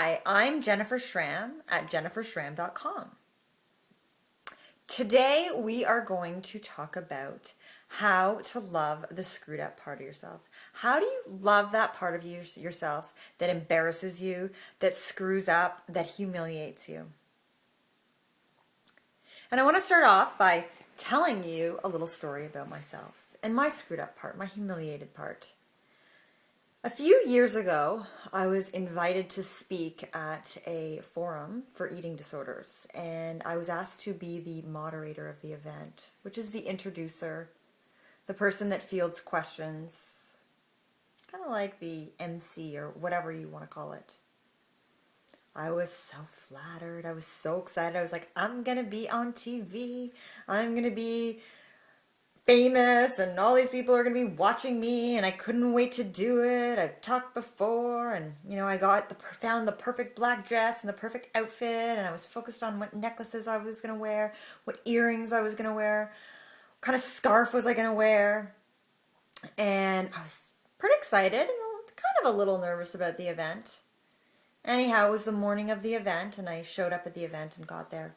Hi, I'm Jennifer Schramm at jenniferschramm.com. Today we are going to talk about how to love the screwed up part of yourself. How do you love that part of yourself that embarrasses you, that screws up, that humiliates you? And I want to start off by telling you a little story about myself and my screwed up part, my humiliated part. A few years ago, I was invited to speak at a forum for eating disorders, and I was asked to be the moderator of the event, which is the introducer, the person that fields questions, kind of like the MC or whatever you want to call it. I was so flattered. I was so excited. I was like, I'm going to be on TV. I'm going to be famous and all these people are going to be watching me and I couldn't wait to do it. I've talked before and I found the perfect black dress and the perfect outfit and I was focused on what necklaces I was going to wear, what earrings I was going to wear, what kind of scarf was I going to wear. And I was pretty excited and kind of a little nervous about the event. Anyhow, it was the morning of the event and I showed up at the event and got there.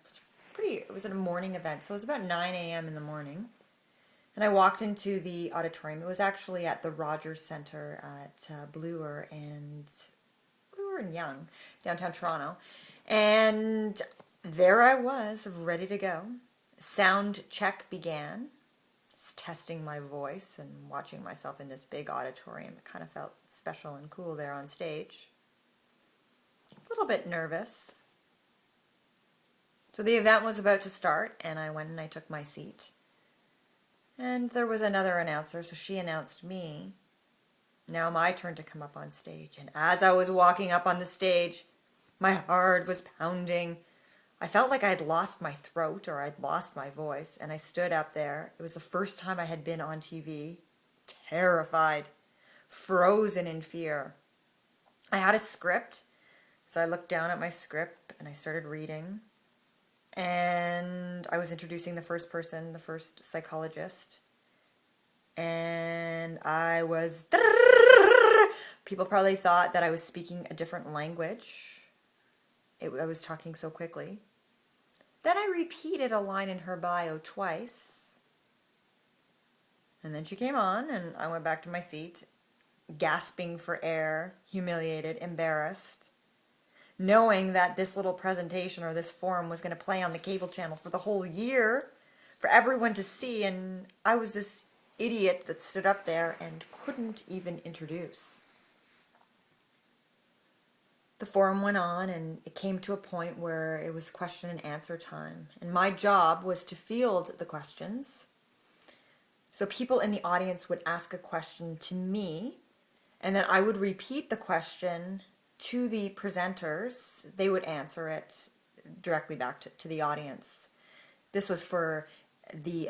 It was a morning event, so it was about 9 a.m. in the morning. And I walked into the auditorium. It was actually at the Rogers Center at Bloor and Yonge, downtown Toronto. And there I was, ready to go. Sound check began. Just testing my voice and watching myself in this big auditorium. It kind of felt special and cool there on stage. A little bit nervous. So the event was about to start, and I went and I took my seat. And there was another announcer, so she announced me. Now my turn to come up on stage. And as I was walking up on the stage, my heart was pounding. I felt like I'd lost my throat or I'd lost my voice. And I stood up there. It was the first time I had been on TV. Terrified. Frozen in fear. I had a script. So I looked down at my script and I started reading. And I was introducing the first person, the first psychologist. And I was... People probably thought that I was speaking a different language. I was talking so quickly. Then I repeated a line in her bio twice. And then she came on and I went back to my seat, gasping for air, humiliated, embarrassed, knowing that this little presentation or this forum was going to play on the cable channel for the whole year for everyone to see, and I was this idiot that stood up there and couldn't even introduce. The forum went on and it came to a point where it was question and answer time, and my job was to field the questions. So people in the audience would ask a question to me, and then I would repeat the question to the presenters. They would answer it directly back to the audience. This was for we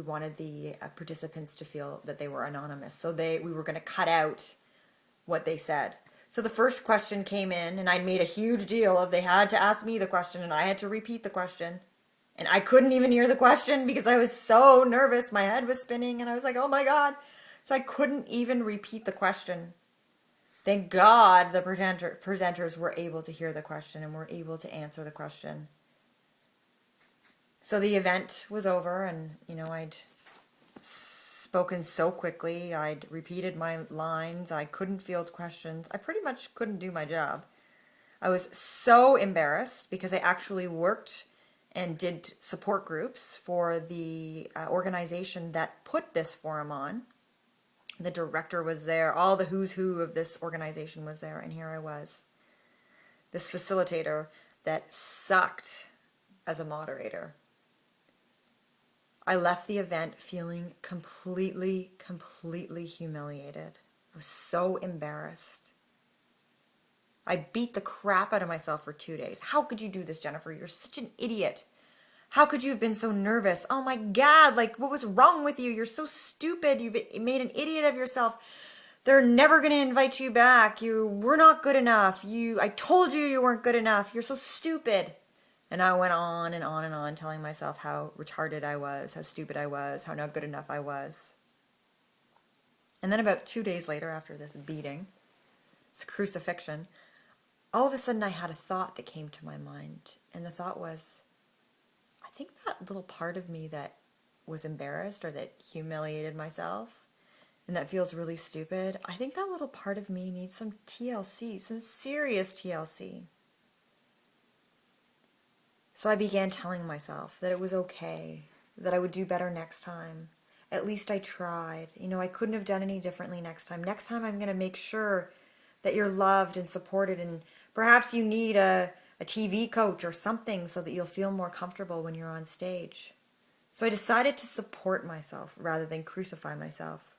wanted the participants to feel that they were anonymous. So we were going to cut out what they said. So the first question came in and I made a huge deal of they had to ask me the question and I had to repeat the question. And I couldn't even hear the question because I was so nervous. My head was spinning and I was like, oh my God. So I couldn't even repeat the question. Thank God the presenters were able to hear the question and were able to answer the question. So the event was over and, I'd spoken so quickly. I'd repeated my lines. I couldn't field questions. I pretty much couldn't do my job. I was so embarrassed because I actually worked and did support groups for the organization that put this forum on. The director was there, all the who's who of this organization was there, and here I was, this facilitator that sucked as a moderator. I left the event feeling completely humiliated. I was so embarrassed. I beat the crap out of myself for 2 days. How could you do this, Jennifer? You're such an idiot. How could you have been so nervous? Oh my God, what was wrong with you? You're so stupid. You've made an idiot of yourself. They're never going to invite you back. You were not good enough. I told you you weren't good enough. You're so stupid. And I went on and on and on telling myself how retarded I was, how stupid I was, how not good enough I was. And then about 2 days later, after this beating, this crucifixion, all of a sudden I had a thought that came to my mind. And the thought was, I think that little part of me that was embarrassed or that humiliated myself and that feels really stupid, I think that little part of me needs some TLC, some serious TLC. So I began telling myself that it was okay, that I would do better next time. At least I tried. I couldn't have done any differently next time. Next time I'm going to make sure that you're loved and supported, and perhaps you need a TV coach or something so that you'll feel more comfortable when you're on stage. So I decided to support myself rather than crucify myself.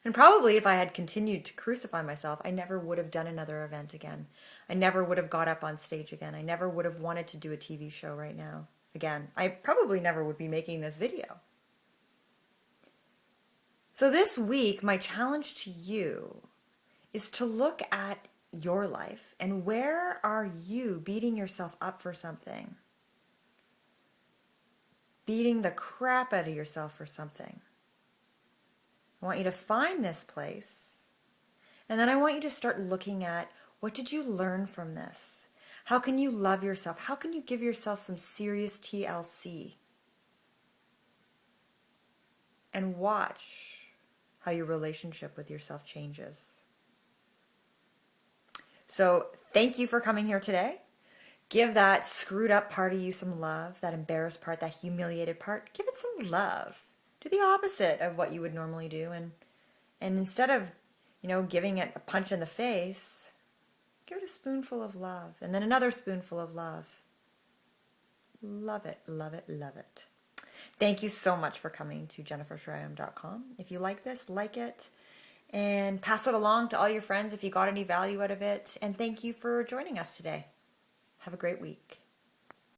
And probably if I had continued to crucify myself, I never would have done another event again. I never would have got up on stage again. I never would have wanted to do a TV show right now again. I probably never would be making this video. So this week, my challenge to you is to look at your life and where are you beating yourself up for something? Beating the crap out of yourself for something. I want you to find this place, and then I want you to start looking at, what did you learn from this? How can you love yourself? How can you give yourself some serious TLC? And watch how your relationship with yourself changes. So thank you for coming here today. Give that screwed up part of you some love, that embarrassed part, that humiliated part. Give it some love. Do the opposite of what you would normally do. And instead of, giving it a punch in the face, give it a spoonful of love. And then another spoonful of love. Love it, love it, love it. Thank you so much for coming to jenniferschreiam.com. If you like this, like it. And pass it along to all your friends if you got any value out of it. And thank you for joining us today. Have a great week.